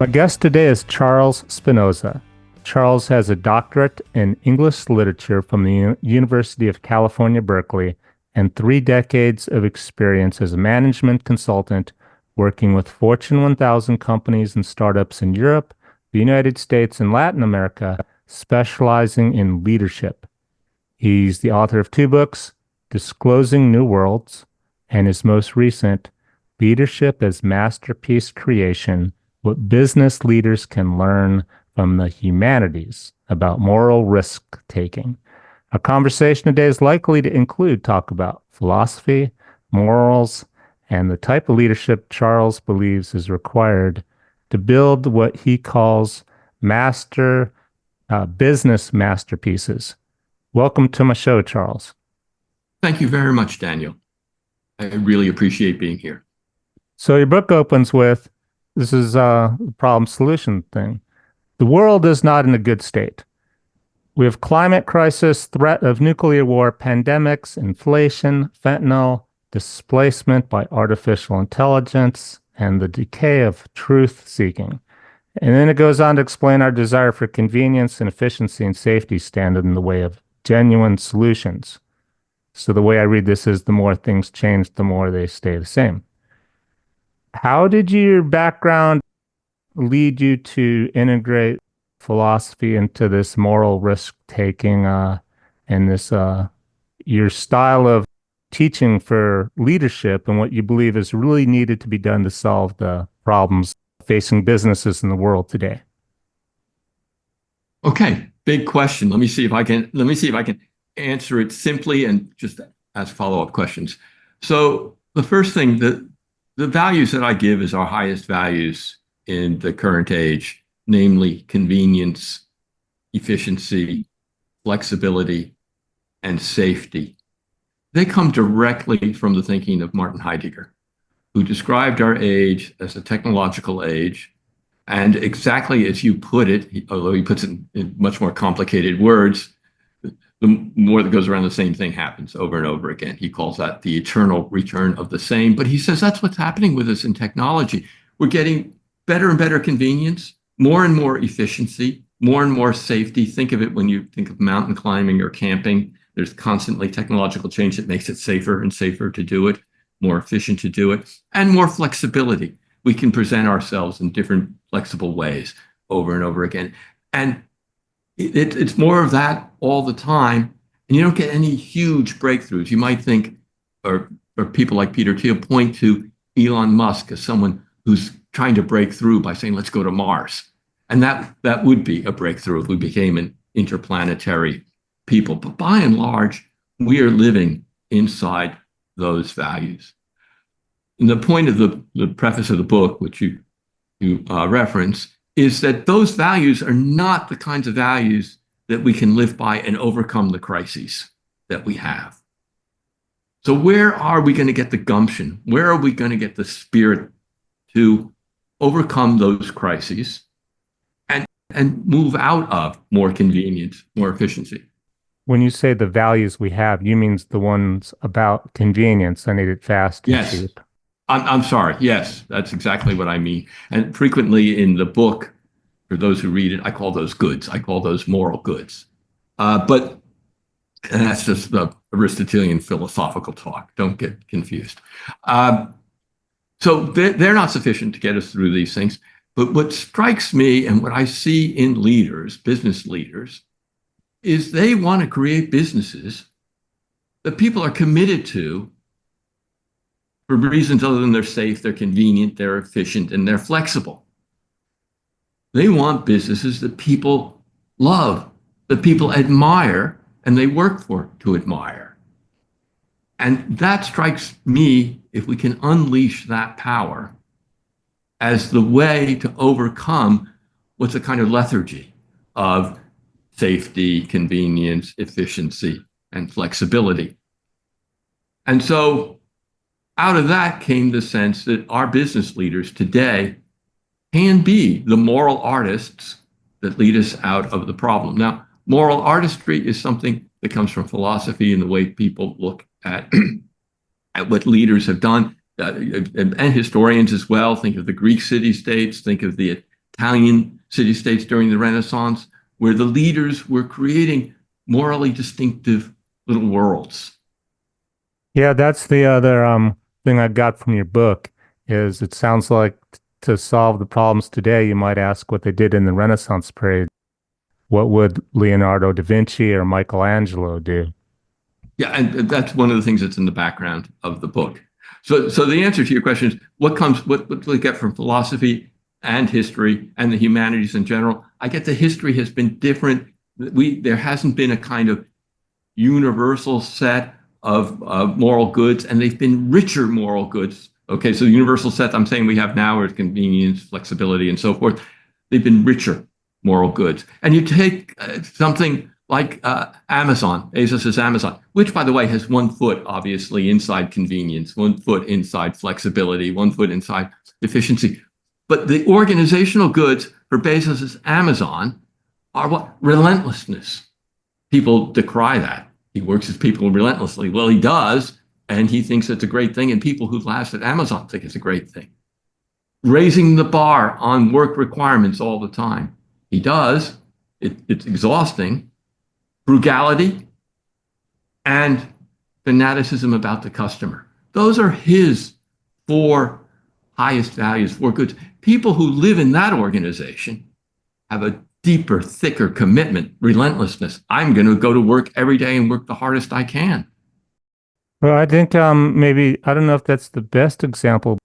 My guest today is Charles Spinosa. Charles has a doctorate in English literature from the University of California, Berkeley, and 3 decades of experience as a management consultant working with Fortune 1000 companies and startups in Europe, the United States, and Latin America, specializing in leadership. He's the author of 2 books, Disclosing New Worlds, and his most recent, Leadership as Masterpiece Creation: What Business Leaders Can Learn from the Humanities About Moral Risk Taking. Our conversation today is likely to include talk about philosophy, morals, and the type of leadership Charles believes is required to build what he calls business masterpieces. Welcome to my show, Charles. Thank you very much, Daniel. I really appreciate being here. So your book opens with, this is a problem solution thing. The world is not in a good state. We have climate crisis, threat of nuclear war, pandemics, inflation, fentanyl, displacement by artificial intelligence, and the decay of truth seeking. And then it goes on to explain our desire for convenience and efficiency and safety standard in the way of genuine solutions. So the way I read this is the more things change, the more they stay the same. How did your background lead you to integrate philosophy into this moral risk taking and this your style of teaching for leadership and what you believe is really needed to be done to solve the problems facing businesses in the world today? Okay, big question. Let me see if I can answer it simply and just ask follow-up questions. So the first thing, the values that I give is our highest values in the current age, namely convenience, efficiency, flexibility, and safety. They come directly from the thinking of Martin Heidegger, who described our age as a technological age. And exactly as you put it, although he puts it in much more complicated words, the more that goes around, the same thing happens over and over again. He calls that the eternal return of the same. But he says that's what's happening with us in technology. We're getting better and better convenience, more and more efficiency, more and more safety. Think of it when you think of mountain climbing or camping. There's constantly technological change that makes it safer and safer to do it, more efficient to do it, and more flexibility. We can present ourselves in different flexible ways over and over again. And it's more of that all the time. And you don't get any huge breakthroughs. You might think, or people like Peter Thiel point to Elon Musk as someone who's trying to break through by saying, let's go to Mars. And that would be a breakthrough if we became an interplanetary people. But by and large, we are living inside those values. And the point of the preface of the book, which you reference, is that those values are not the kinds of values that we can live by and overcome the crises that we have. So where are we going to get the gumption? Where are we going to get the spirit to overcome those crises and move out of more convenience, more efficiency? When you say the values we have, you mean the ones about convenience. I need it fast and cheap. I'm sorry. Yes, that's exactly what I mean. And frequently in the book, for those who read it, I call those goods. I call those moral goods. But that's just the Aristotelian philosophical talk. Don't get confused. So they're not sufficient to get us through these things. But what strikes me and what I see in leaders, business leaders, is they want to create businesses that people are committed to for reasons other than they're safe, they're convenient, they're efficient, and they're flexible. They want businesses that people love, that people admire, and they work for to admire. And that strikes me, if we can unleash that power, as the way to overcome what's a kind of lethargy of safety, convenience, efficiency, and flexibility. And so out of that came the sense that our business leaders today can be the moral artists that lead us out of the problem. Now, moral artistry is something that comes from philosophy and the way people look at what leaders have done, and historians as well. Think of the Greek city-states, think of the Italian city-states during the Renaissance, where the leaders were creating morally distinctive little worlds. Yeah, that's the other thing I got from your book is it sounds like to solve the problems today, you might ask what they did in the Renaissance period. What would Leonardo da Vinci or Michelangelo do? Yeah, and that's one of the things that's in the background of the book. So the answer to your question is what do we get from philosophy and history and the humanities in general? I get the history has been different. There hasn't been a kind of universal set of moral goods, and they've been richer moral goods. Okay, so the universal set I'm saying we have now are convenience, flexibility, and so forth. They've been richer moral goods. And you take something like Amazon, Bezos's Amazon, which, by the way, has one foot obviously inside convenience, one foot inside flexibility, one foot inside efficiency. But the organizational goods for Bezos's Amazon are what? Relentlessness. People decry that. He works with people relentlessly. Well, he does, and he thinks it's a great thing, and people who last at Amazon think it's a great thing. Raising the bar on work requirements all the time. He does. It's exhausting. Frugality and fanaticism about the customer. Those are his four highest values, four goods. People who live in that organization have a deeper, thicker commitment, relentlessness. I'm going to go to work every day and work the hardest I can. Well, I think maybe I don't know if that's the best example.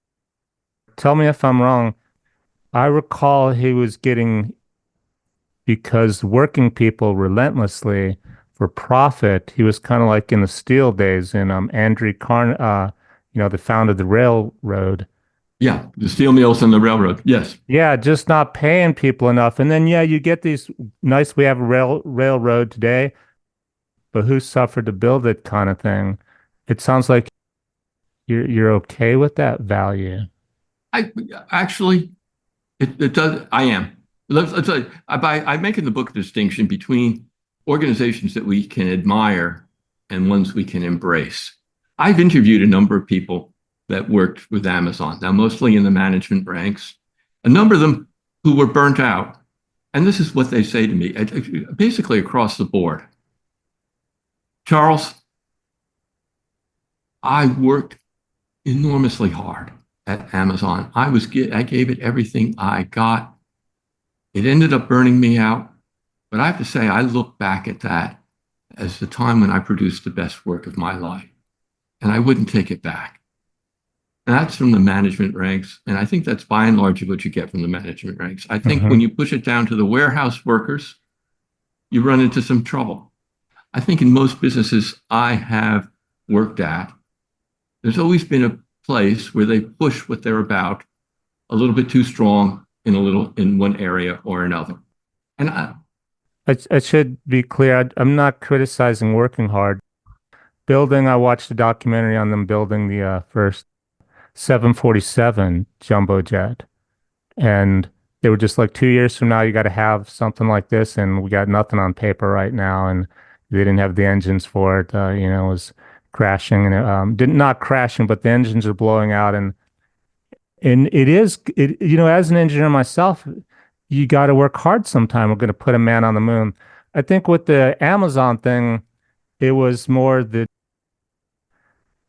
Tell me if I'm wrong. I recall he was getting because working people relentlessly for profit. He was kind of like in the steel days in Andrew Carn, the founder of the railroad. Yeah, the steel mills and the railroad. Yes. Yeah, just not paying people enough. And then yeah, you get these nice we have a railroad today, but who suffered to build it kind of thing. It sounds like you're okay with that value. I actually, it does. I am. Let's say I make in the book a distinction between organizations that we can admire and ones we can embrace. I've interviewed a number of people that worked with Amazon, now mostly in the management ranks, a number of them who were burnt out. And this is what they say to me, basically across the board. Charles, I worked enormously hard at Amazon. I gave it everything I got. It ended up burning me out. But I have to say, I look back at that as the time when I produced the best work of my life. And I wouldn't take it back. And that's from the management ranks. And I think that's by and large what you get from the management ranks. I think when you push it down to the warehouse workers, you run into some trouble. I think in most businesses I have worked at, there's always been a place where they push what they're about a little bit too strong in one area or another. And I should be clear. I'm not criticizing working hard. I watched a documentary on them building the first 747 jumbo jet. And they were just like 2 years from now, you got to have something like this. And we got nothing on paper right now. And they didn't have the engines for it. It was crashing and not crashing, but the engines are blowing out. And as an engineer myself, you got to work hard sometime. We're going to put a man on the moon. I think with the Amazon thing, it was more that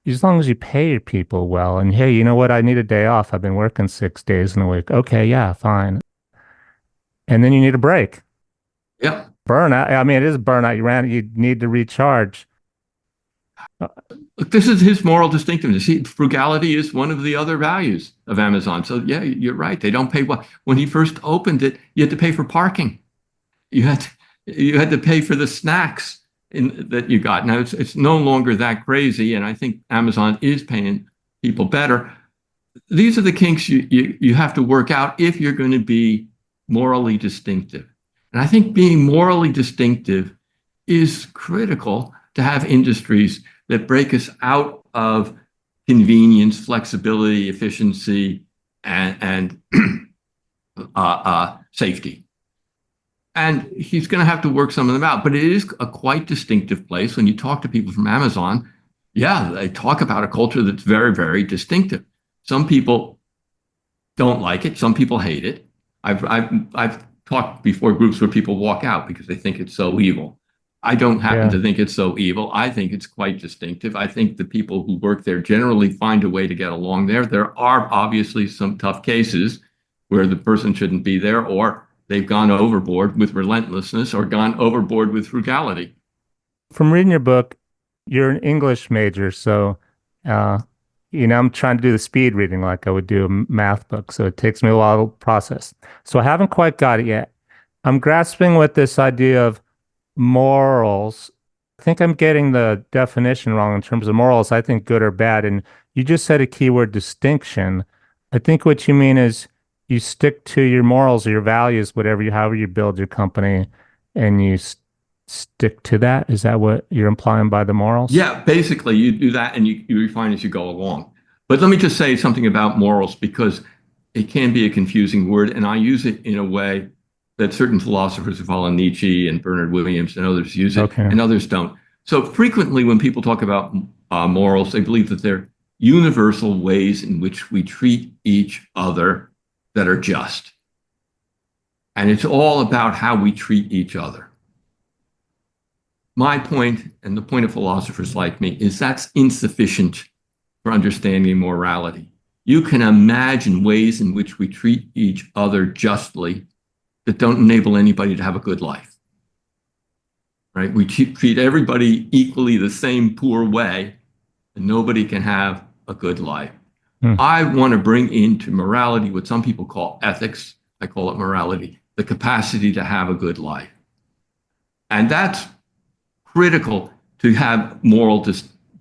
as long as you pay your people well, and hey, you know what? I need a day off. I've been working 6 days in a week. Okay, yeah, fine. And then you need a break. yeah, Burnout. I mean, it is burnout. You need to recharge. look, this is his moral distinctiveness. Frugality is one of the other values of Amazon. So yeah, you're right. They don't pay well. When he first opened it, you had to pay for parking. You had to pay for the snacks that you got. Now it's no longer that crazy, and I think Amazon is paying people better. These are the kinks you have to work out if you're going to be morally distinctive. And I think being morally distinctive is critical to have industries that break us out of convenience, flexibility, efficiency, and safety. And he's going to have to work some of them out. But it is a quite distinctive place. When you talk to people from Amazon, yeah, they talk about a culture that's very, very distinctive. Some people don't like it. Some people hate it. I've talked before groups where people walk out because they think it's so evil. I don't happen Yeah. to think it's so evil. I think it's quite distinctive. I think the people who work there generally find a way to get along there. There are obviously some tough cases where the person shouldn't be there, or they've gone overboard with relentlessness or gone overboard with frugality. From reading your book, you're an English major, so uh, I'm trying to do the speed reading like I would do a math book, so it takes me a while to process. So I haven't quite got it yet. I'm grasping with this idea of morals. I think I'm getting the definition wrong in terms of morals. I think good or bad, and you just said a keyword distinction. I think what you mean is you stick to your morals or your values, however you build your company, and you stick to that. Is that what you're implying by the morals? Yeah, basically, you do that and you refine as you go along. But let me just say something about morals because it can be a confusing word, and I use it in a way that certain philosophers who follow Nietzsche and Bernard Williams and others use it, Okay. and others don't. So frequently, when people talk about morals, they believe that they're universal ways in which we treat each other that are just. And it's all about how we treat each other. My point, and the point of philosophers like me, is that's insufficient for understanding morality. You can imagine ways in which we treat each other justly that don't enable anybody to have a good life. Right? We treat everybody equally the same poor way, and nobody can have a good life. Hmm. I want to bring into morality what some people call ethics. I call it morality, the capacity to have a good life. And that's critical to have moral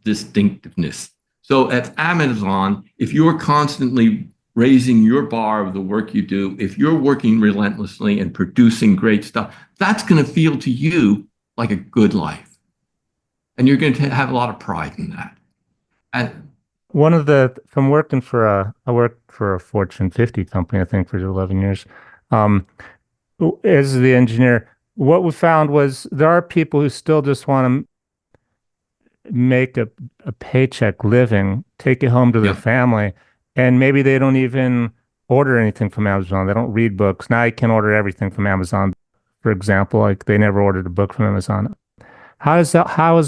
distinctiveness. So at Amazon, if you're constantly raising your bar of the work you do, if you're working relentlessly and producing great stuff, that's going to feel to you like a good life. And you're going to have a lot of pride in that. And From working I worked for a Fortune 50 company, I think, for 11 years. Um, as the engineer, what we found was there are people who still just want to make a paycheck living, take it home to their yeah, family, and maybe they don't even order anything from Amazon. They don't read books. Now you can order everything from Amazon, for example, like they never ordered a book from Amazon. How is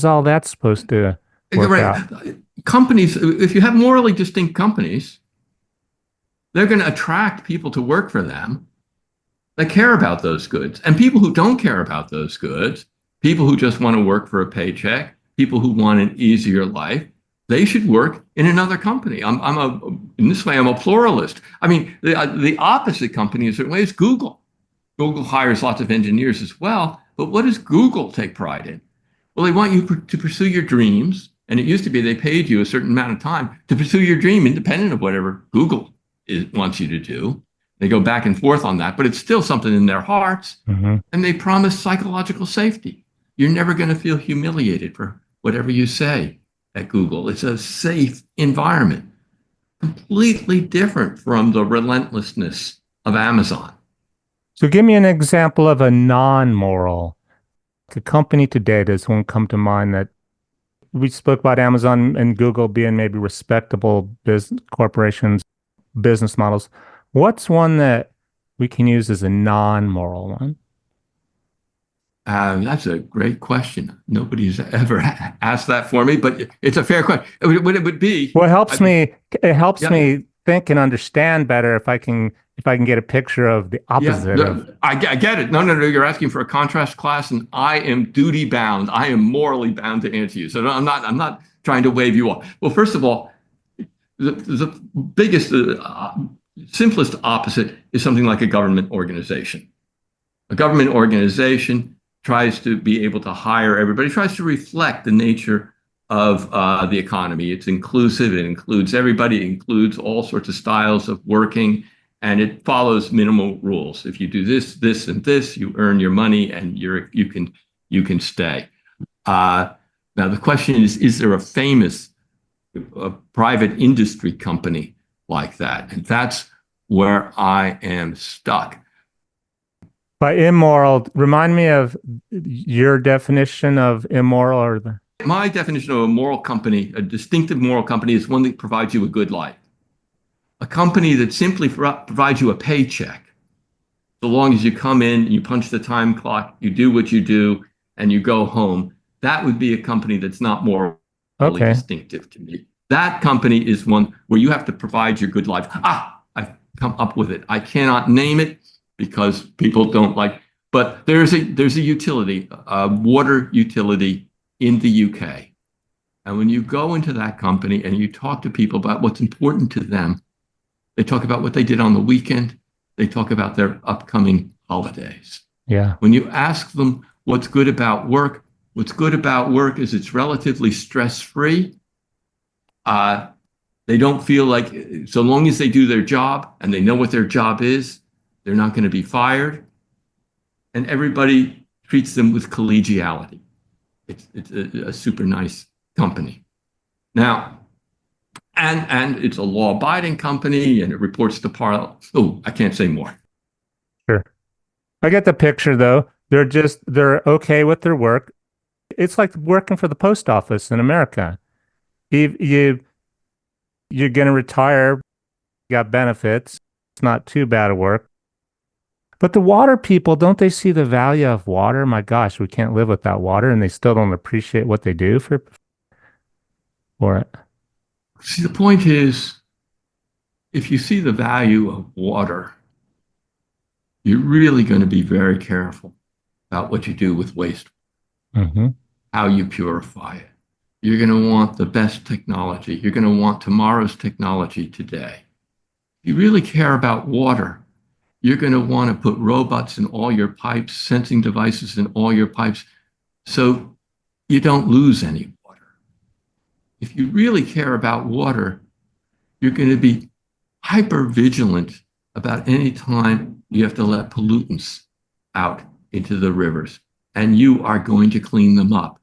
all that supposed to work right. out? Companies, if you have morally distinct companies, they're going to attract people to work for them that care about those goods. And people who don't care about those goods, people who just want to work for a paycheck, people who want an easier life, they should work in another company. In this way, I'm a pluralist. I mean, the opposite company in certain ways, Google. Google hires lots of engineers as well, but what does Google take pride in? Well, they want you to pursue your dreams. And it used to be they paid you a certain amount of time to pursue your dream, independent of whatever Google wants you to do. They go back and forth on that, but it's still something in their hearts. Mm-hmm. And they promise psychological safety. You're never going to feel humiliated for whatever you say at Google. It's a safe environment, completely different from the relentlessness of Amazon. So give me an example of a non-moral. The company today, does one come to mind that we spoke about Amazon and Google being maybe respectable business corporations, business models. What's one that we can use as a non-moral one? That's a great question. Nobody's ever asked that for me, but it's a fair question. What it would be, Well, it helps yeah, me think and understand better if I can get a picture of the yeah, opposite of. I get it. No. You're asking for a contrast class, and I am duty bound. I am morally bound to answer you. So no, I'm not trying to wave you off. Well, first of all, the biggest, simplest opposite is something like a government organization. A government organization tries to be able to hire everybody, tries to reflect the nature of the economy. It's inclusive. It includes everybody. It includes all sorts of styles of working, and it follows minimal rules. If you do this, this, and this, you earn your money, and you can stay. Now the question is there a famous private industry company like that? And that's where I am stuck. By immoral, remind me of your definition of immoral or the. My definition of a moral company, a distinctive moral company, is one that provides you a good life. A company that simply provides you a paycheck So long as you come in, you punch the time clock, you do what you do, and you go home, that would be a company that's not morally Okay. distinctive to me. That company is one where you have to provide your good life. I've come up with it. I cannot name it because people don't like, but there's a utility, a water utility in the UK. And when you go into that company and you talk to people about what's important to them, they talk about what they did on the weekend. They talk about their upcoming holidays. Yeah. When you ask them what's good about work is it's relatively stress-free. Uh, they don't feel like, so long as they do their job and they know what their job is, they're not going to be fired. And everybody treats them with collegiality. It's a super nice company. Now, and it's a law-abiding company and it reports to Parliament. Oh, I can't say more. Sure. I get the picture though. They're okay with their work. It's like working for the post office in America. You you're gonna retire, you got benefits. It's not too bad of work. But the water people, don't they see the value of water? My gosh, we can't live without water, and they still don't appreciate what they do for it. See, the point is, if you see the value of water, you're really going to be very careful about what you do with waste, Hmm. how you purify it. You're going to want the best technology. You're going to want tomorrow's technology today. If you really care about water, you're going to want to put robots in all your pipes, sensing devices in all your pipes, so you don't lose any water. If you really care about water, you're going to be hyper vigilant about any time you have to let pollutants out into the rivers, and you are going to clean them up.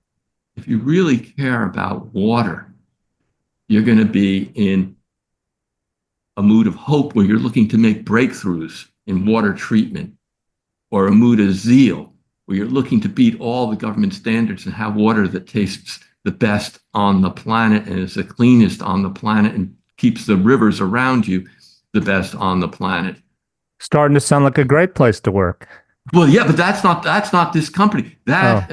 If you really care about water, you're going to be in a mood of hope where you're looking to make breakthroughs in water treatment, or a mood of zeal where you're looking to beat all the government standards and have water that tastes the best on the planet and is the cleanest on the planet and keeps the rivers around you the best on the planet. Starting to sound like a great place to work. Well, yeah, but that's not this company. Oh.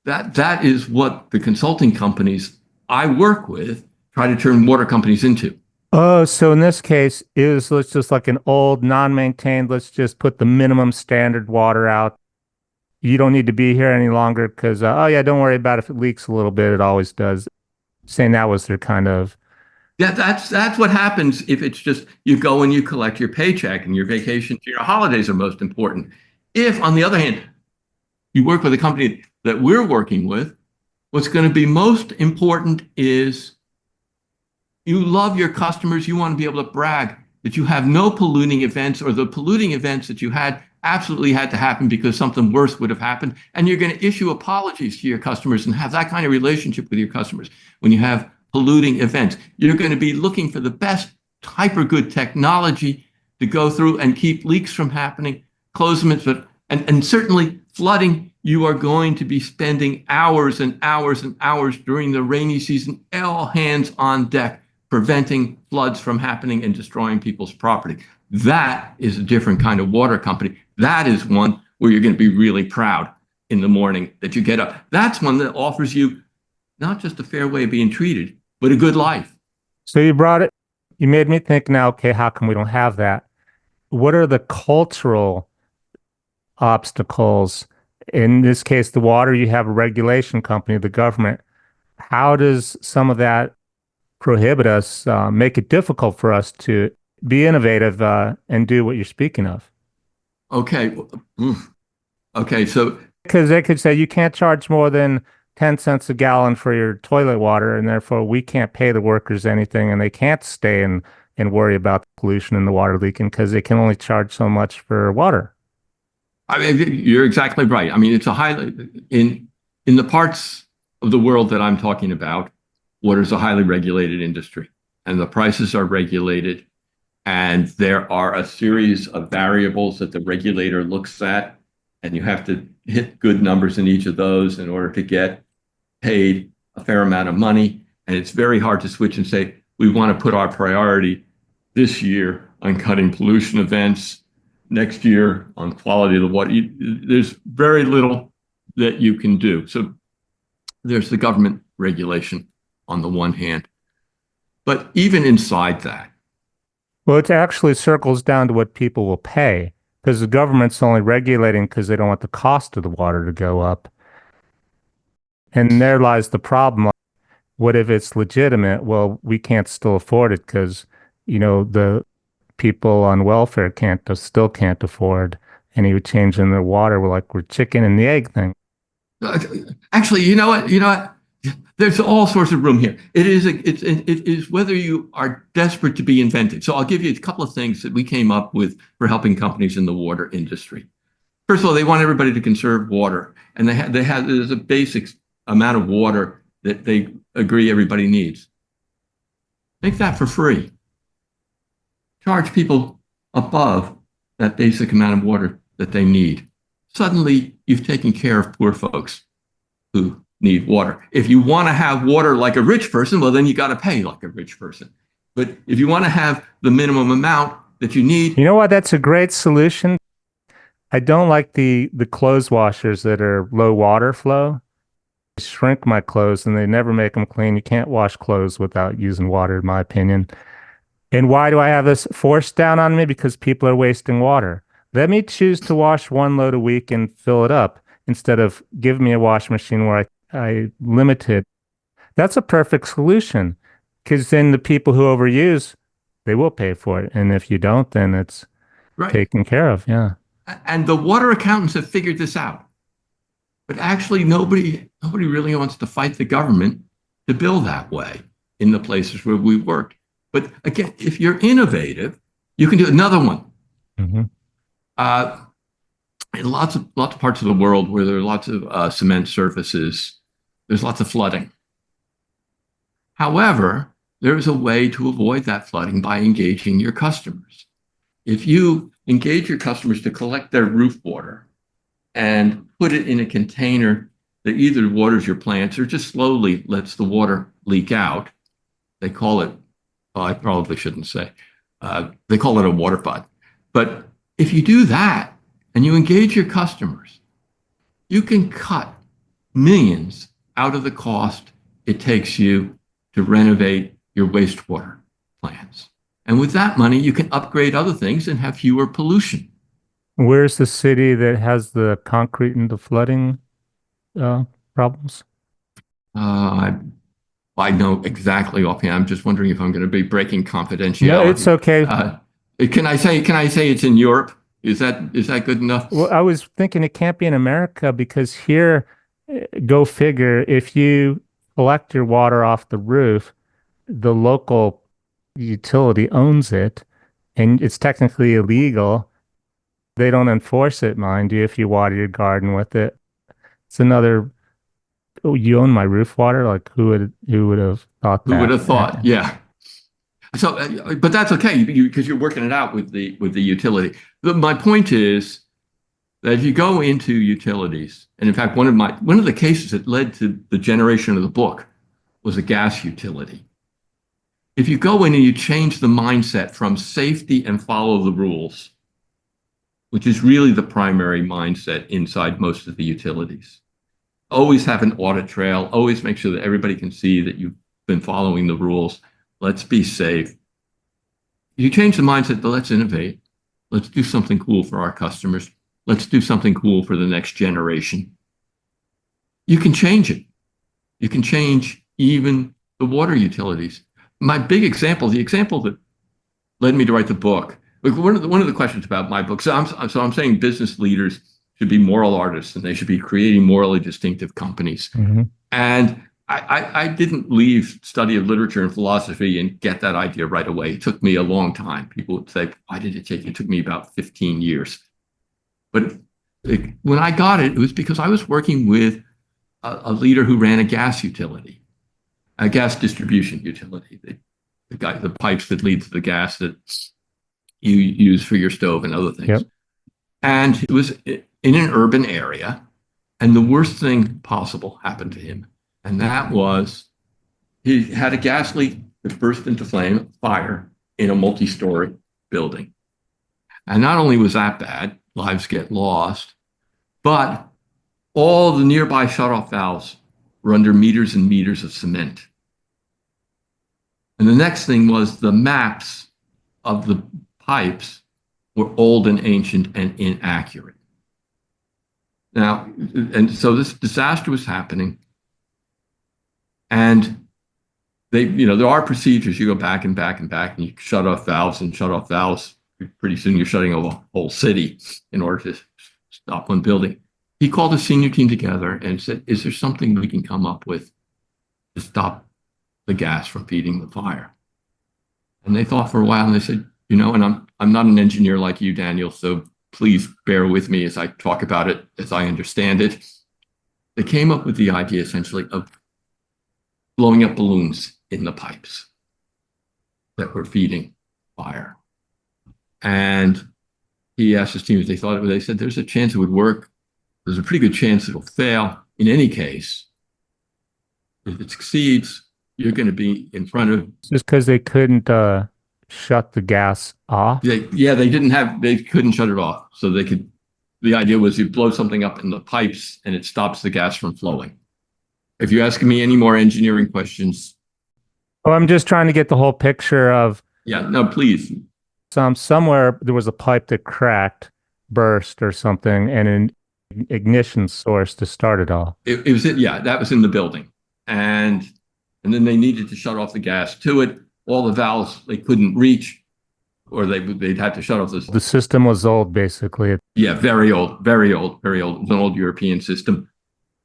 That is what the consulting companies I work with try to turn water companies into. Oh, so in this case, is let's just like an old, non-maintained, let's just put the minimum standard water out. You don't need to be here any longer because, oh yeah, don't worry about it if it leaks a little bit. It always does. Saying that was their kind of, Yeah, that's what happens if it's just you go and you collect your paycheck and your vacations, your holidays are most important. If, on the other hand, you work with a company that we're working with, what's going to be most important is you love your customers. You want to be able to brag that you have no polluting events, or the polluting events that you had absolutely had to happen because something worse would have happened. And you're going to issue apologies to your customers and have that kind of relationship with your customers when you have polluting events. You're going to be looking for the best hyper good technology to go through and keep leaks from happening, close them, and certainly flooding. You are going to be spending hours and hours and hours during the rainy season, all hands on deck, preventing floods from happening and destroying people's property. That is a different kind of water company. That is one where you're going to be really proud in the morning that you get up. That's one that offers you not just a fair way of being treated, but a good life. so you made me think now, okay, how come we don't have that? What are the cultural obstacles? In this case, the water, you have a regulation company, the government. How does some of that prohibit us, make it difficult for us to be innovative and do what you're speaking of? Okay. Okay. So, Because they could say you can't charge more than 10 cents a gallon for your toilet water, and therefore we can't pay the workers anything, and they can't stay and worry about the pollution and the water leaking because they can only charge so much for water. I mean, you're exactly right. I mean, it's a highly, in the parts of the world that I'm talking about, water is a highly regulated industry, and the prices are regulated, and there are a series of variables that the regulator looks at, and you have to hit good numbers in each of those in order to get paid a fair amount of money. And it's very hard to switch and say, we want to put our priority this year on cutting pollution events next year on quality of the water. There's very little that you can do. So there's the government regulation on the one hand, but even inside that, Well, it actually circles down to what people will pay because the government's only regulating because they don't want the cost of the water to go up. And there lies the problem. What if it's legitimate? Well, we can't still afford it because, the people on welfare still can't afford any change in their water. We're chicken and the egg thing. actually, you know what? There's all sorts of room here. It is whether you are desperate to be inventive. So I'll give you a couple of things that we came up with for helping companies in the water industry. First of all, they want everybody to conserve water, and there's a basic amount of water that they agree everybody needs. Make that for free. Charge people above that basic amount of water that they need. Suddenly, you've taken care of poor folks who need water. If you want to have water like a rich person, well, then you got to pay like a rich person. But if you want to have the minimum amount that you need, You know what? That's a great solution. I don't like the clothes washers that are low water flow. They shrink my clothes and they never make them clean. You can't wash clothes without using water, in my opinion. And why do I have this forced down on me? Because people are wasting water. Let me choose to wash one load a week and fill it up instead of give me a washing machine where I limit it. That's a perfect solution because then the people who overuse, they will pay for it. And if you don't, then it's right? taken care of. Yeah. And the water accountants have figured this out. But actually, nobody really wants to fight the government to bill that way in the places where we work. But again, if you're innovative, you can do another one. Mm-hmm. In lots of parts of the world where there are lots of cement surfaces, there's lots of flooding. However, there is a way to avoid that flooding by engaging your customers. If you engage your customers to collect their roof water and put it in a container that either waters your plants or just slowly lets the water leak out, they call it, well, I probably shouldn't say, they call it a water butt. But if you do that and you engage your customers, you can cut millions out of the cost it takes you to renovate your wastewater plants. And with that money, you can upgrade other things and have fewer pollution. Where's the city that has the concrete and the flooding uh, problems? I I know exactly offhand. I'm just wondering if I'm going to be breaking No, it's confidentiality. okay. Can I say it's in Europe? Is that good enough? Well, I was thinking it can't be in America because here, go figure, if you collect your water off the roof, the local utility owns it and it's technically illegal. They don't enforce it, mind you, if you water your garden with it. It's another, oh, you own my roof water? Like who would have thought Who would that? have thought? Yeah. So, but that's okay because you're working it out with the utility. My point is that if you go into utilities, and in fact, one of the cases that led to the generation of the book was a gas utility. If you go in and you change the mindset from safety and follow the rules, which is really the primary mindset inside most of the utilities, always have an audit trail, always make sure that everybody can see that you've been following the rules. Let's be safe. You change the mindset to let's innovate. Let's do something cool for our customers. Let's do something cool for the next generation. You can change it. You can change even the water utilities. My big example, the example that led me to write the book, one of the questions about my book. So I'm saying business leaders should be moral artists and they should be creating morally distinctive companies. Mm-hmm. And I didn't leave study of literature and philosophy and get that idea right away. It took me a long time. People would say, why did it take you? It took me about 15 years. But when I got it, it was because I was working with a leader who ran a gas utility, a gas distribution utility, the pipes that lead to the gas that you use for your stove and other things. Yep. And it was in an urban area. And the worst thing possible happened to him. And that was he had a gas leak that burst into fire in a multi-story building. And not only was that bad, lives get lost, but all the nearby shutoff valves were under meters and meters of cement. And the next thing was the maps of the pipes were old and ancient and inaccurate. Now, and so this disaster was happening. And there are procedures. You go back and back and back, and you shut off valves and shut off valves. Pretty soon you're shutting off a whole city in order to stop one building. He called a senior team together and said, is there something we can come up with to stop the gas from feeding the fire? And they thought for a while, and they said, and I'm not an engineer like you, Daniel, so please bear with me as I talk about it as I understand it. They came up with the idea essentially of blowing up balloons in the pipes that were feeding fire. And he asked his team if they thought it would. They said, there's a chance it would work. There's a pretty good chance it'll fail. In any case, if it succeeds, you're going to be in front of. Just because they couldn't shut the gas off? They couldn't shut it off. So the idea was you blow something up in the pipes and it stops the gas from flowing. If you're asking me any more engineering questions. Oh, I'm just trying to get the whole picture of. Yeah, no, please. Somewhere there was a pipe that cracked, burst or something, and an ignition source to start it all. That was in the building. And then they needed to shut off the gas to it. All the valves they couldn't reach, or they'd have to shut off The system was old, basically. Yeah, very old, very old, very old. It's an old European system.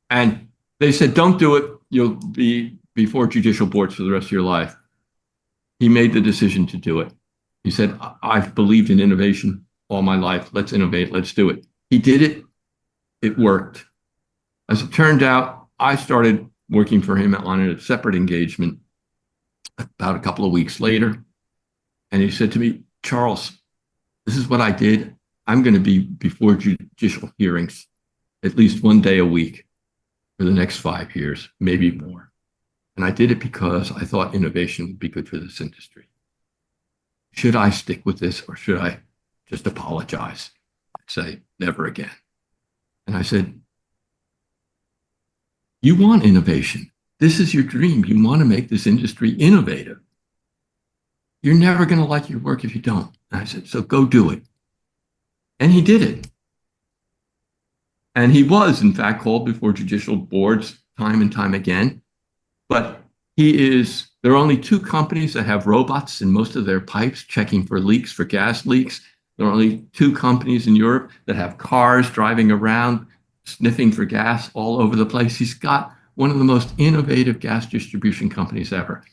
And they said, don't do it. You'll be before judicial boards for the rest of your life. He made the decision to do it. He said, I've believed in innovation all my life. Let's innovate. Let's do it. He did it. It worked. As it turned out, I started working for him on a separate engagement about a couple of weeks later. And he said to me, Charles, this is what I did. I'm going to be before judicial hearings at least one day a week for the next 5 years, maybe more. And I did it because I thought innovation would be good for this industry. Should I stick with this or should I just apologize? I'd say never again. And I said, you want innovation. This is your dream. You want to make this industry innovative. You're never going to like your work if you don't. And I said, so go do it. And he did it. And he was, in fact, called before judicial boards time and time again. But there are only 2 companies that have robots in most of their pipes checking for leaks, for gas leaks. There are only 2 companies in Europe that have cars driving around sniffing for gas all over the place. He's got one of the most innovative gas distribution companies ever.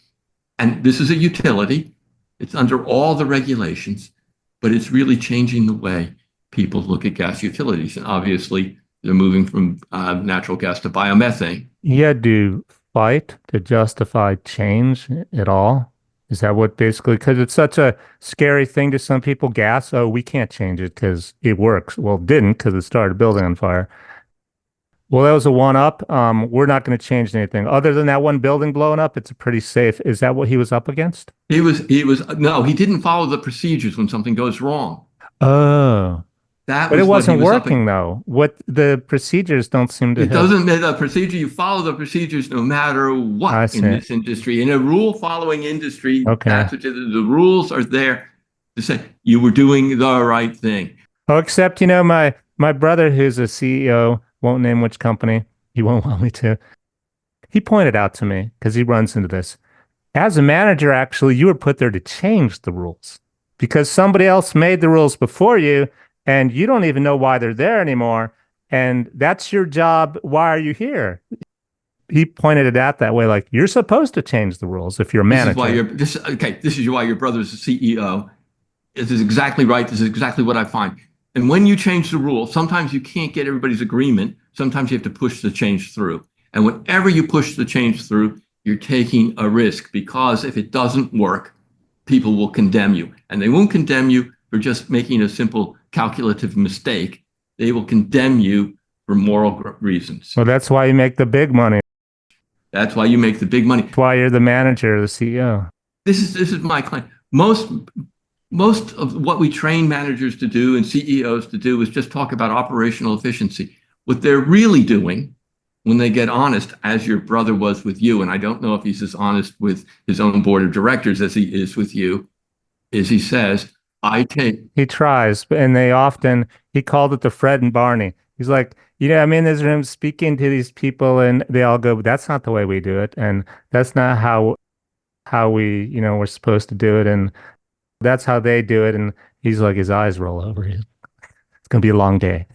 And this is a utility. It's under all the regulations, but it's really changing the way people look at gas utilities. And obviously, they're moving from natural gas to biomethane. He had to fight to justify change at all? Is that what basically, because it's such a scary thing to some people, gas, oh, we can't change it because it works. Well, it didn't because it started a building on fire. Well, that was a one-up. We're not going to change anything. Other than that one building blowing up, it's pretty safe. Is that what he was up against? No, he didn't follow the procedures when something goes wrong. Oh. But it wasn't working, though. What the procedures don't seem to. It doesn't matter the procedure. You follow the procedures no matter what in this industry. In a rule-following industry, that's what the rules are there to say you were doing the right thing. Oh, except my brother, who's a CEO, won't name which company. He won't want me to. He pointed out to me because he runs into this. As a manager, actually, you were put there to change the rules because somebody else made the rules before you. And you don't even know why they're there anymore. And that's your job. Why are you here? He pointed it out that way, like you're supposed to change the rules if you're a manager. This is why your brother's a CEO. This is exactly right. This is exactly what I find. And when you change the rule, sometimes you can't get everybody's agreement. Sometimes you have to push the change through. And whenever you push the change through, you're taking a risk because if it doesn't work, people will condemn you. And they won't condemn you for just making a simple calculative mistake. They will condemn you for moral reasons. Well, that's why you make the big money. That's why you make the big money. That's why you're the manager, the CEO. This is my claim. Most most of what we train managers to do and CEOs to do is just talk about operational efficiency. What they're really doing when they get honest, as your brother was with you, and I don't know if he's as honest with his own board of directors as he is with you, is he says, I take, He tries, and he called it the Fred and Barney. He's like, I'm in this room speaking to these people, and they all go, that's not the way we do it. And that's not how we, we're supposed to do it. And that's how they do it. And he's like, his eyes roll over. It's going to be a long day.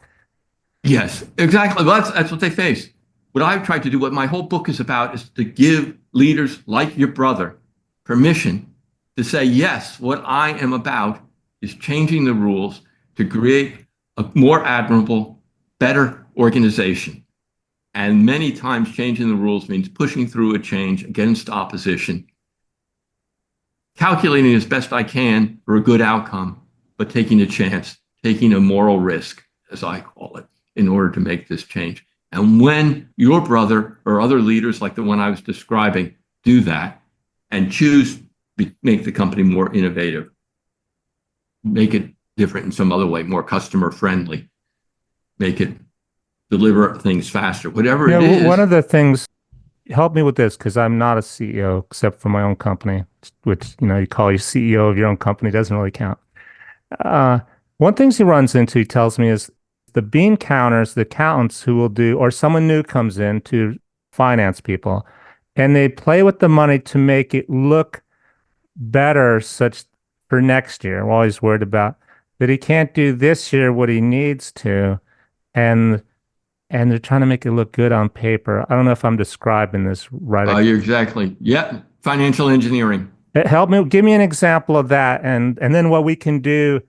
yes, exactly. Well, that's what they face. What I've tried to do, what my whole book is about, is to give leaders like your brother permission to say, yes, what I am about is changing the rules to create a more admirable, better organization. And many times changing the rules means pushing through a change against opposition, calculating as best I can for a good outcome, but taking a chance, taking a moral risk, as I call it, in order to make this change. And when your brother or other leaders like the one I was describing do that and choose to make the company more innovative, make it different in some other way, more customer friendly, make it deliver things faster, whatever it is. One of the things, help me with this, because I'm not a CEO except for my own company, which, you call you CEO of your own company, doesn't really count. One thing he runs into, he tells me, is the bean counters, the accountants who will do, or someone new comes in to finance people, and they play with the money to make it look better such for next year. We're always worried about that he can't do this year what he needs to, and they're trying to make it look good on paper. I don't know if I'm describing this right. You're exactly, yeah, financial engineering. Give me an example of that, and then what we can do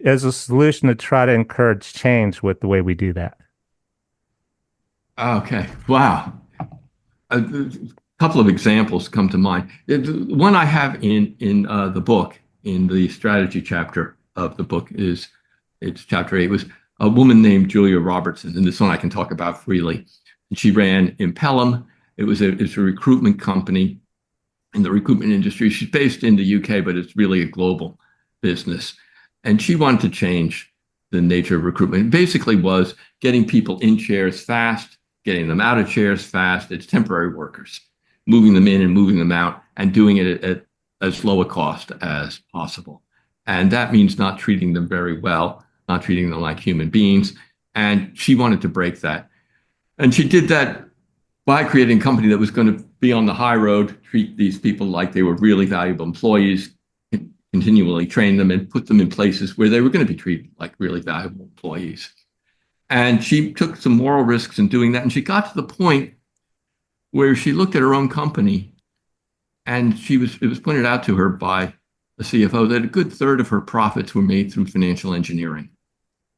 as a solution to try to encourage change with the way we do that. Okay, wow. A couple of examples come to mind. One I have in the book, in the strategy chapter of the book, it's chapter 8, was a woman named Julia Robertson, and this one I can talk about freely. And she ran Impellum. It's a recruitment company in the recruitment industry. She's based in the UK, but it's really a global business. And she wanted to change the nature of recruitment. It basically was getting people in chairs fast, getting them out of chairs fast. It's temporary workers, moving them in and moving them out, and doing it at as low a cost as possible. And that means not treating them very well, not treating them like human beings. And she wanted to break that. And she did that by creating a company that was going to be on the high road, treat these people like they were really valuable employees, continually train them and put them in places where they were going to be treated like really valuable employees. And she took some moral risks in doing that. And she got to the point where she looked at her own company, and it was pointed out to her by the CFO that a good third of her profits were made through financial engineering.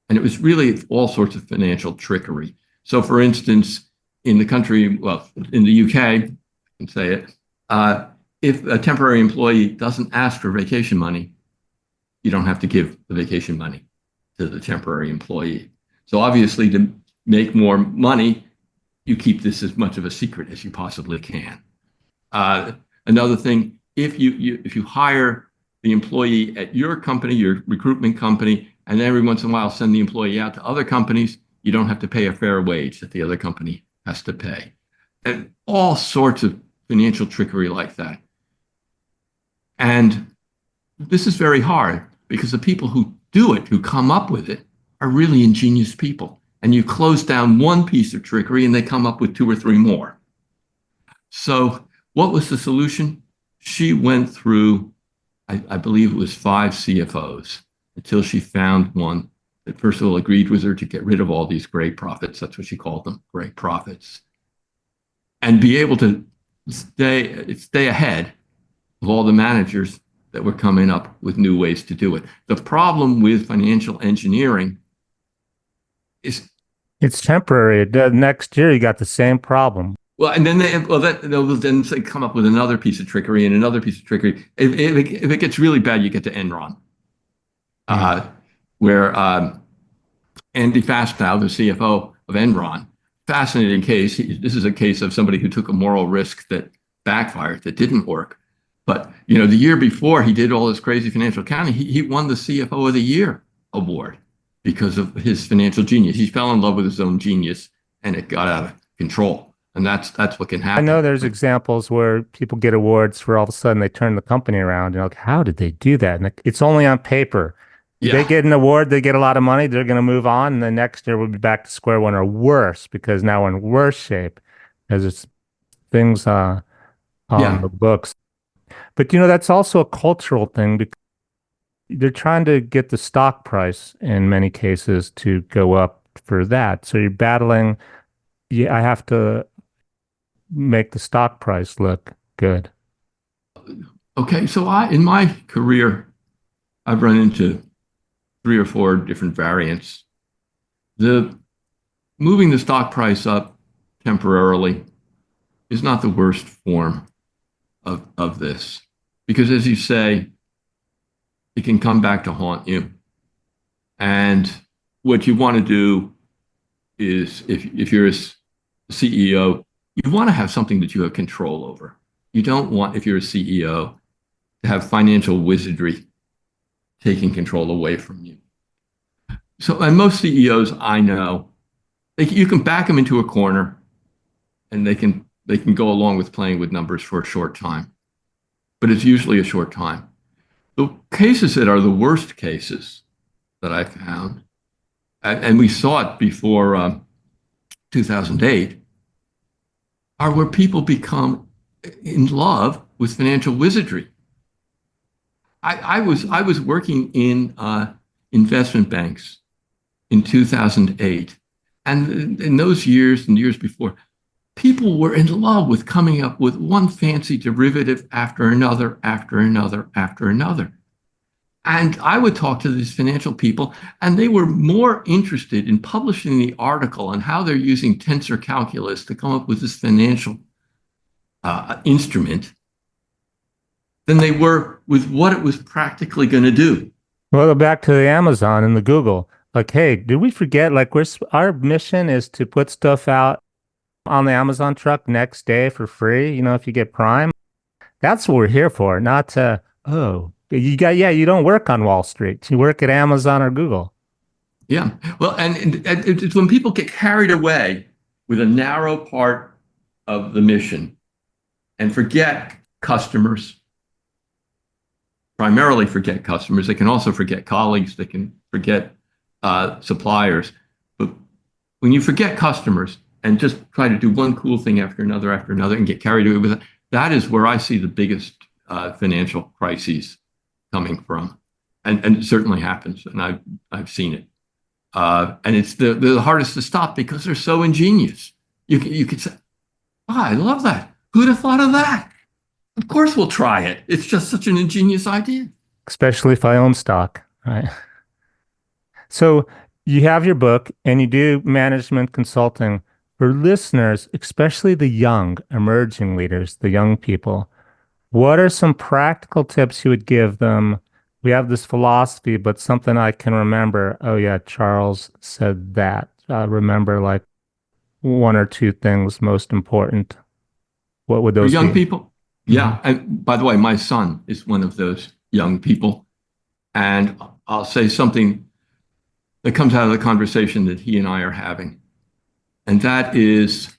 And it was really all sorts of financial trickery. So for instance, in the country, well, in the UK, I can say it, if a temporary employee doesn't ask for vacation money, you don't have to give the vacation money to the temporary employee. So obviously, to make more money, you keep this as much of a secret as you possibly can. Another thing, if you hire the employee at your company, your recruitment company, and every once in a while send the employee out to other companies, you don't have to pay a fair wage that the other company has to pay. And all sorts of financial trickery like that. And this is very hard because the people who do it, who come up with it, are really ingenious people. And you close down one piece of trickery and they come up with 2 or 3 more. So what was the solution? She went through, I believe it was 5 CFOs until she found one that first of all agreed with her to get rid of all these gray profits. That's what she called them, gray profits. And be able to stay ahead of all the managers that were coming up with new ways to do it. The problem with financial engineering is it's temporary. Next year, you got the same problem. Well, and then they'll then come up with another piece of trickery and another piece of trickery. If it gets really bad, you get to Enron, where Andy Fastow, the CFO of Enron, fascinating case. This is a case of somebody who took a moral risk that backfired, that didn't work. But the year before he did all this crazy financial accounting, he won the CFO of the Year award because of his financial genius. He fell in love with his own genius, and it got out of control. And that's what can I know happen. there's examples where people get awards for all of a sudden they turn the company around. You're like, how did they do that? And it's only on paper. They Yeah, get an award, they get a lot of money, they're going to move on, and the next year we'll be back to square one or worse because now we're in worse shape as it's things on yeah. the books. But that's also a cultural thing because they're trying to get the stock price in many cases to go up for that. So you're battling, yeah, I have to make the stock price look good. Okay, so in my career, I've run into 3 or 4 different variants. The moving the stock price up temporarily is not the worst form of this. Because as you say, it can come back to haunt you. And what you want to do is if you're a CEO, you want to have something that you have control over. You don't want, if you're a CEO, to have financial wizardry taking control away from you. So, and most CEOs I know, you can back them into a corner and they can go along with playing with numbers for a short time, but it's usually a short time. The cases that are the worst cases that I found, and we saw it before 2008, are where people become in love with financial wizardry. I was working in investment banks in 2008, and in those years and years before, people were in love with coming up with one fancy derivative after another, after another, after another. And I would talk to these financial people, and they were more interested in publishing the article on how they're using tensor calculus to come up with this financial instrument than they were with what it was practically going to do. Well, back to the Amazon and the Google. Like, hey, did we forget? Like, our mission is to put stuff out on the Amazon truck next day for free. If you get Prime, that's what we're here for. Not to, oh, you don't work on Wall Street. You work at Amazon or Google. Yeah. Well, and it's when people get carried away with a narrow part of the mission and forget customers, primarily forget customers. They can also forget colleagues. They can forget suppliers. But when you forget customers and just try to do one cool thing after another, and get carried away with it, that is where I see the biggest financial crises coming from. And it certainly happens, and I've seen it. And it's the hardest to stop because they're so ingenious. You could say, oh, I love that. Who'd have thought of that? Of course we'll try it. It's just such an ingenious idea. Especially if I own stock, right? So you have your book and you do management consulting for listeners, especially the young emerging leaders, the young people. What are some practical tips you would give them? We have this philosophy, but something I can remember. Oh yeah, Charles said that. Remember like one or two things most important. What would For those young be? people, Mhm. yeah. And by the way, my son is one of those young people. And I'll say something that comes out of the conversation that he and I are having. And that is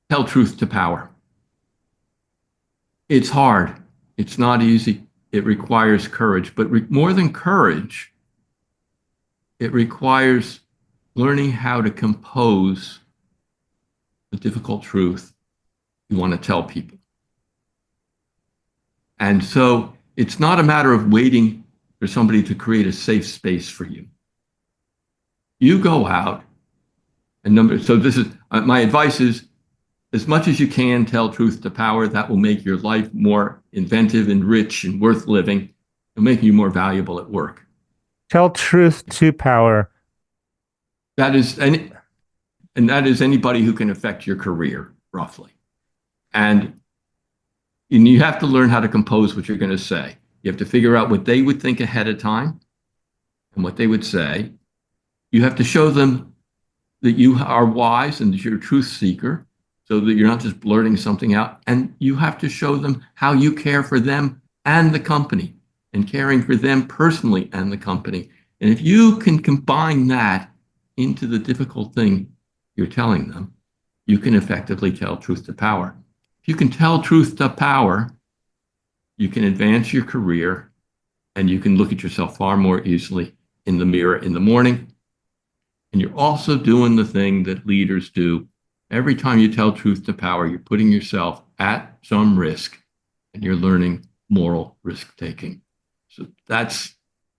tell truth to power. It's hard. It's not easy. It requires courage. But more than courage, it requires learning how to compose the difficult truth you want to tell people. And so it's not a matter of waiting for somebody to create a safe space for you. You go out so this is my advice is as much as you can tell truth to power. That will make your life more inventive and rich and worth living. It'll make you more valuable at work. Tell truth to power. That is and that is anybody who can affect your career roughly. And you have to learn how to compose what you're going to say. You have to figure out what they would think ahead of time and what they would say. You have to show them that you are wise and that you're a truth seeker. so that you're not just blurting something out. And you have to show them how you care for them and the company, and caring for them personally and the company. And if you can combine that into the difficult thing you're telling them, you can effectively tell truth to power. If you can tell truth to power, you can advance your career, and you can look at yourself far more easily in the mirror in the morning. And you're also doing the thing that leaders do. Every time you tell truth to power, you're putting yourself at some risk, and you're learning moral risk taking. So that's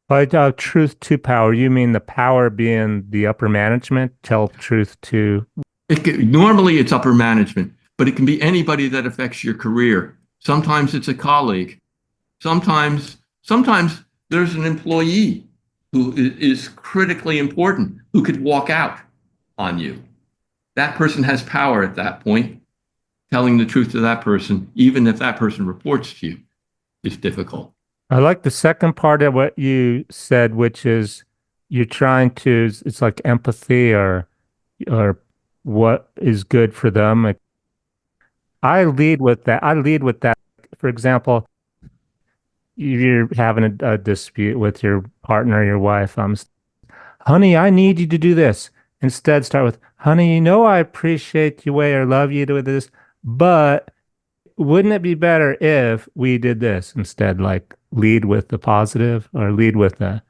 By truth to power, you mean the power being the upper management? Tell truth to. normally it's upper management, but it can be anybody that affects your career. Sometimes it's a colleague. Sometimes there's an employee who is critically important, who could walk out on you. That person has power at that point. Telling the truth to that person, even if that person reports to you, is difficult. I like the second part of what you said, which is you're trying to, it's like empathy or what is good for them. Like, I lead with that. I lead with that. For example, you're having a dispute with your partner, your wife. Honey, I need you to do this. Instead, start with, honey, you know I appreciate your way or love you to do this, but wouldn't it be better if we did this instead? Like lead with the positive or lead with the.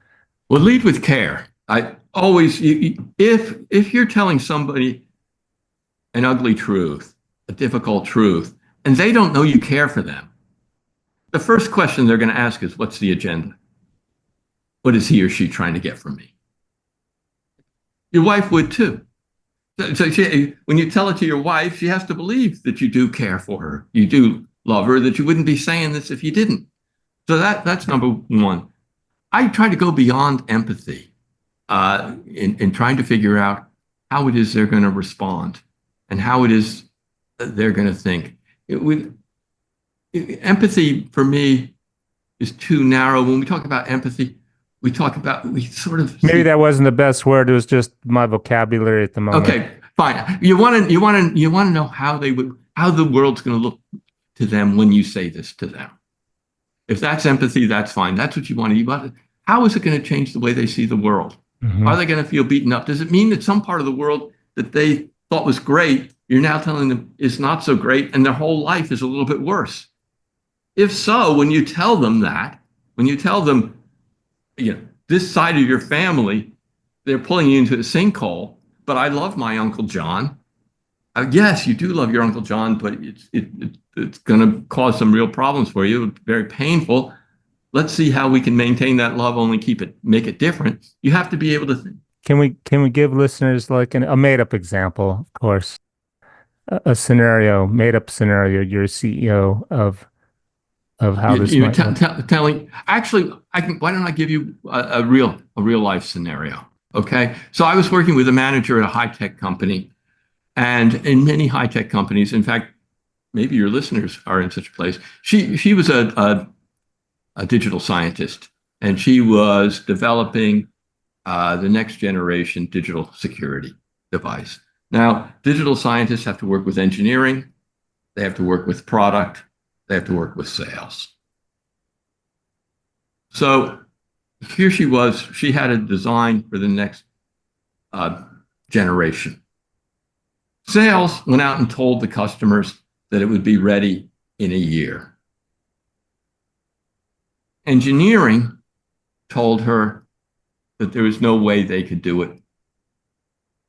Well, lead with care. I always, if you're telling somebody an ugly truth, a difficult truth, and they don't know you care for them, the first question they're going to ask is, what's the agenda? What is he or she trying to get from me? Your wife would too. So when you tell it to your wife, she has to believe that you do care for her, you do love her, that you wouldn't be saying this if you didn't. So that's number one. I try to go beyond empathy in trying to figure out how it is they're going to respond and how it is they're going to think. Empathy for me is too narrow. When we talk about empathy, we sort of Maybe that wasn't the best word. It was just my vocabulary at the moment. Okay, fine. You want to know how the world's going to look to them when you say this to them. If that's empathy, that's fine. That's what you want to. How is it going to change the way they see the world? Mm-hmm. Are they going to feel beaten up? Does it mean that some part of the world that they thought was great, you're now telling them is not so great, and their whole life is a little bit worse? If so, when you tell them that, when you tell them, this side of your family, they're pulling you into a sinkhole, but I love my Uncle John. Yes, you do love your Uncle John, but it's going to cause some real problems for you. It's very painful. Let's see how we can maintain that love, only make it different. You have to be able to think. Can we give listeners like a made up example, of course, a made up scenario, you're CEO of how this might work. Telling, actually, why don't I give you a real life scenario? Okay. So I was working with a manager at a high tech company, and in many high tech companies, in fact, maybe your listeners are in such a place. She was a digital scientist, and she was developing the next generation digital security device. Now, digital scientists have to work with engineering, they have to work with product, they have to work with sales. So here she was, she had a design for the next generation. Sales went out and told the customers that it would be ready in a year. Engineering told her that there was no way they could do it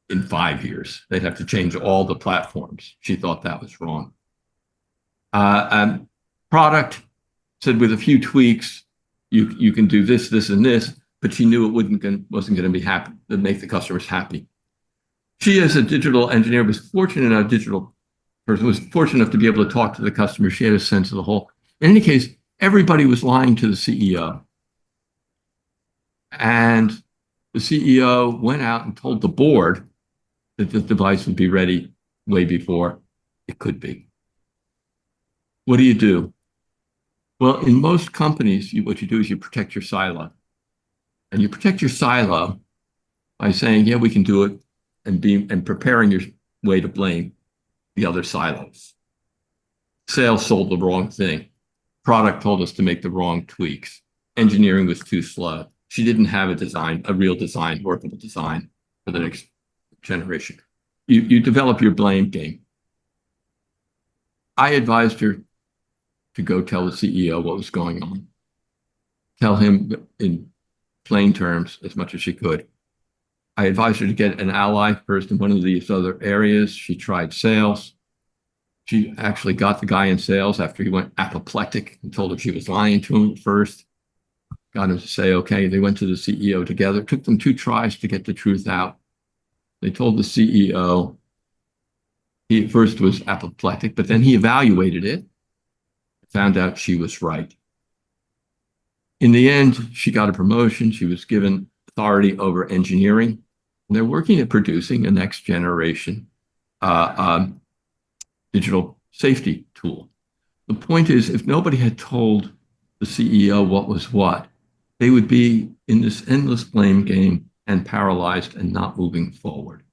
in 5 years. They'd have to change all the platforms. She thought that was wrong. Product said with a few tweaks, you can do this, this, and this, but she knew it wasn't going to be happy to make the customers happy. She, as a digital engineer, was fortunate enough to be able to talk to the customer. She had a sense of the whole. In any case, everybody was lying to the CEO. And the CEO went out and told the board that the device would be ready way before it could be. What do? Well, in most companies, what you do is you protect your silo. And you protect your silo by saying, yeah, we can do it, and preparing your way to blame. the other silos. Sales sold the wrong thing. Product told us to make the wrong tweaks. Engineering was too slow. She didn't have a design, a real design, workable design for the next generation. You develop your blame game. I advised her to go tell the CEO what was going on. Tell him in plain terms as much as she could. I advised her to get an ally first in one of these other areas. She tried sales. She actually got the guy in sales after he went apoplectic and told her she was lying to him at first. Got him to say, okay. They went to the CEO together. It took them 2 tries to get the truth out. They told the CEO he at first was apoplectic, but then he evaluated it, found out she was right. In the end, she got a promotion. She was given authority over engineering. And they're working at producing a next generation digital safety tool. The point is, if nobody had told the CEO what was what, they would be in this endless blame game and paralyzed and not moving forward.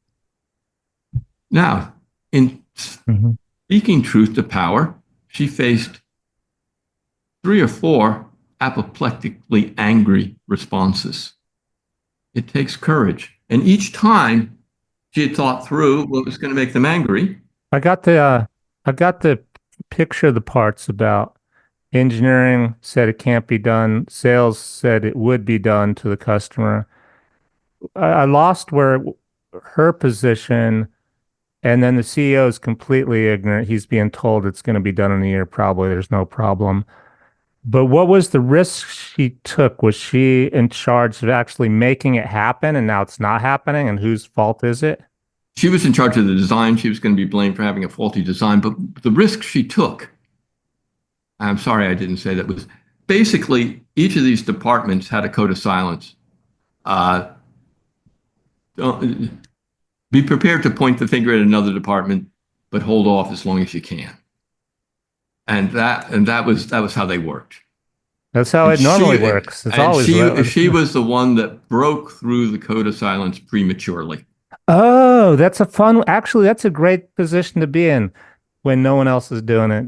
Now, in speaking truth to power, she faced 3 or 4 apoplectically angry responses. It takes courage. And each time she had thought through what was going to make them angry. I got the picture of the parts about engineering said it can't be done. Sales said it would be done to the customer. I lost where her position, and then the CEO is completely ignorant. He's being told it's going to be done in a year, probably. There's no problem. But what was the risk she took? Was she in charge of actually making it happen, and now it's not happening? And whose fault is it? She was in charge of the design. She was going to be blamed for having a faulty design. But the risk she took, I'm sorry I didn't say that, was basically each of these departments had a code of silence. Be prepared to point the finger at another department, but hold off as long as you can. And that was how they worked. That's how it normally works. It's always she was the one that broke through the code of silence prematurely. Oh, actually, that's a great position to be in when no one else is doing it.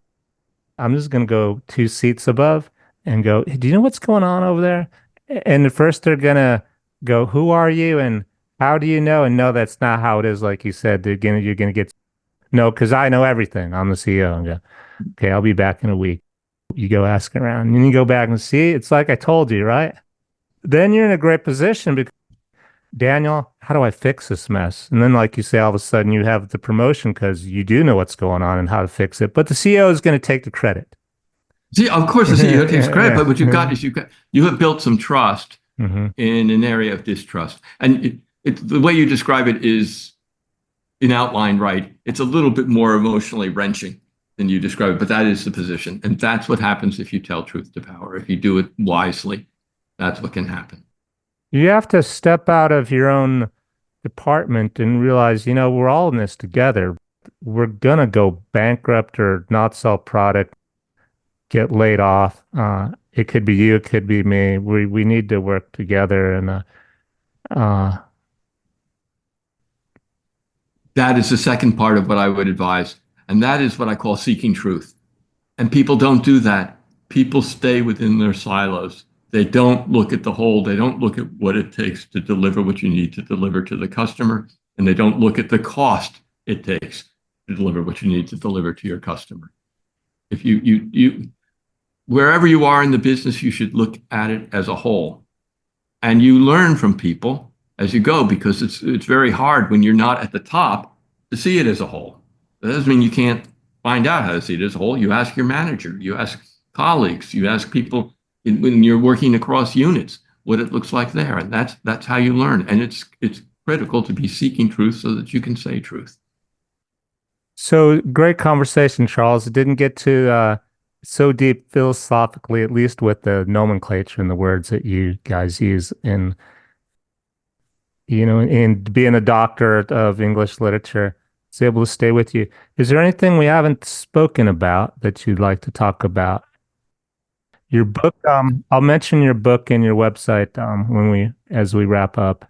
I'm just going to go 2 seats above and go, do you know what's going on over there? And at first they're going to go, who are you? And how do you know? And no, that's not how it is. Like you said, you're going to get, no, because I know everything. I'm the CEO. And go, okay, I'll be back in a week. You go ask around and you go back and see, it's like I told you, right? Then you're in a great position because Daniel, how do I fix this mess? And then, like you say, all of a sudden you have the promotion because you do know what's going on and how to fix it. But the CEO is going to take the credit. See, of course, the CEO takes credit, but what you've got is you have built some trust in an area of distrust. And the way you describe it is in outline, right? It's a little bit more emotionally wrenching than you describe it, but that is the position. And that's what happens if you tell truth to power. If you do it wisely, that's what can happen. You have to step out of your own department and realize, we're all in this together. We're going to go bankrupt or not sell product, get laid off. It could be you, it could be me. We need to work together. And that is the second part of what I would advise. And that is what I call seeking truth. And people don't do that. People stay within their silos. They don't look at the whole. They don't look at what it takes to deliver what you need to deliver to the customer. And they don't look at the cost it takes to deliver what you need to deliver to your customer. If you wherever you are in the business, you should look at it as a whole. And you learn from people as you go, because it's very hard when you're not at the top to see it as a whole. That doesn't mean you can't find out how to see it as a whole. You ask your manager, you ask colleagues, you ask people when you're working across units, what it looks like there. And that's how you learn. And it's critical to be seeking truth so that you can say truth. So great conversation, Charles. It didn't get to so deep philosophically, at least with the nomenclature and the words that you guys use in being a doctor of English literature. It's able to stay with you. Is there anything we haven't spoken about that you'd like to talk about? Your book, I'll mention your book and your website as we wrap up.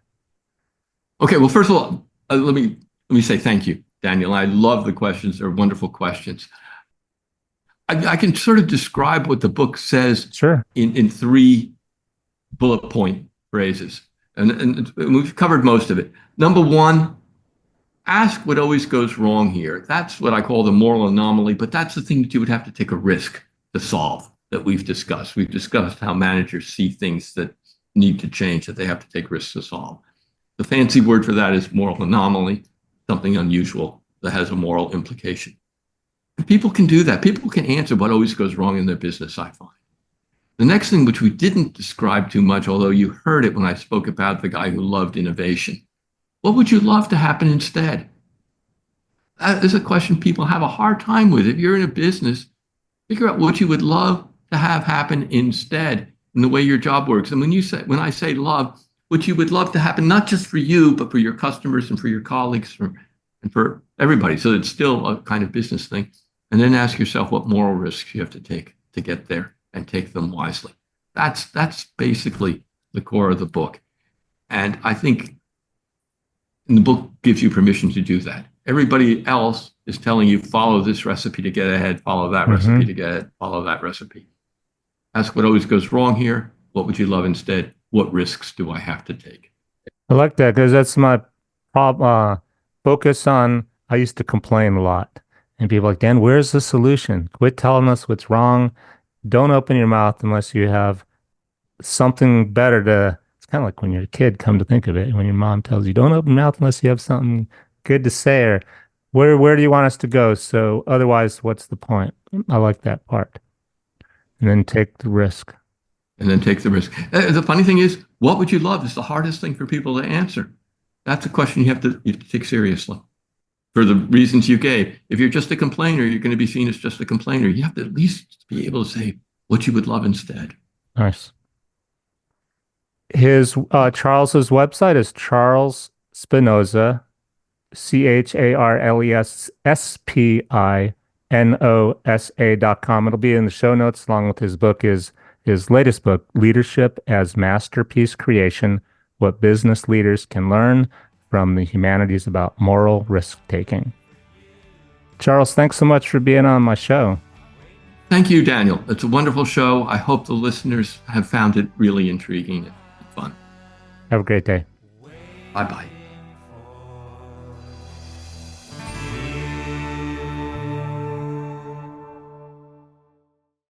Okay, well, first of all, let me say thank you, Daniel. I love the questions. They're wonderful questions. I can sort of describe what the book says Sure. in three bullet point phrases. And we've covered most of it. Number one, ask what always goes wrong here. That's what I call the moral anomaly, but that's the thing that you would have to take a risk to solve that we've discussed. We've discussed how managers see things that need to change, that they have to take risks to solve. The fancy word for that is moral anomaly, something unusual that has a moral implication. And people can do that. People can answer what always goes wrong in their business, I find. The next thing, which we didn't describe too much, although you heard it when I spoke about the guy who loved innovation. What would you love to happen instead? That is a question people have a hard time with. If you're in a business, figure out what you would love to have happen instead in the way your job works. And when I say love, what you would love to happen, not just for you, but for your customers and for your colleagues and for everybody. So it's still a kind of business thing. And then ask yourself what moral risks you have to take to get there and take them wisely. That's basically the core of the book. And I think the book gives you permission to do that. Everybody else is telling you, follow this recipe to get ahead, follow that recipe to get ahead, follow that recipe. Ask what always goes wrong here. What would you love instead? What risks do I have to take? I like that because that's my focus on. I used to complain a lot, and people are like, Dan, where's the solution? Quit telling us what's wrong. Don't open your mouth unless you have something better to. It's kind of like when you're a kid, come to think of it, when your mom tells you, don't open your mouth unless you have something good to say, or where do you want us to go? So otherwise, what's the point? I like that part. And then take the risk. And then take the risk. The funny thing is, what would you love is the hardest thing for people to answer. That's a question you have to take seriously for the reasons you gave. If you're just a complainer, you're going to be seen as just a complainer. You have to at least be able to say what you would love instead. Nice. His Charles's website is Charles Spinosa, CharlesSpinosa.com. It'll be in the show notes along with his book, his latest book, Leadership as Masterpiece Creation: What Business Leaders Can Learn from the Humanities About Moral Risk Taking. Charles, thanks so much for being on my show. Thank you, Daniel. It's a wonderful show. I hope the listeners have found it really intriguing and fun. Have a great day. Bye-bye.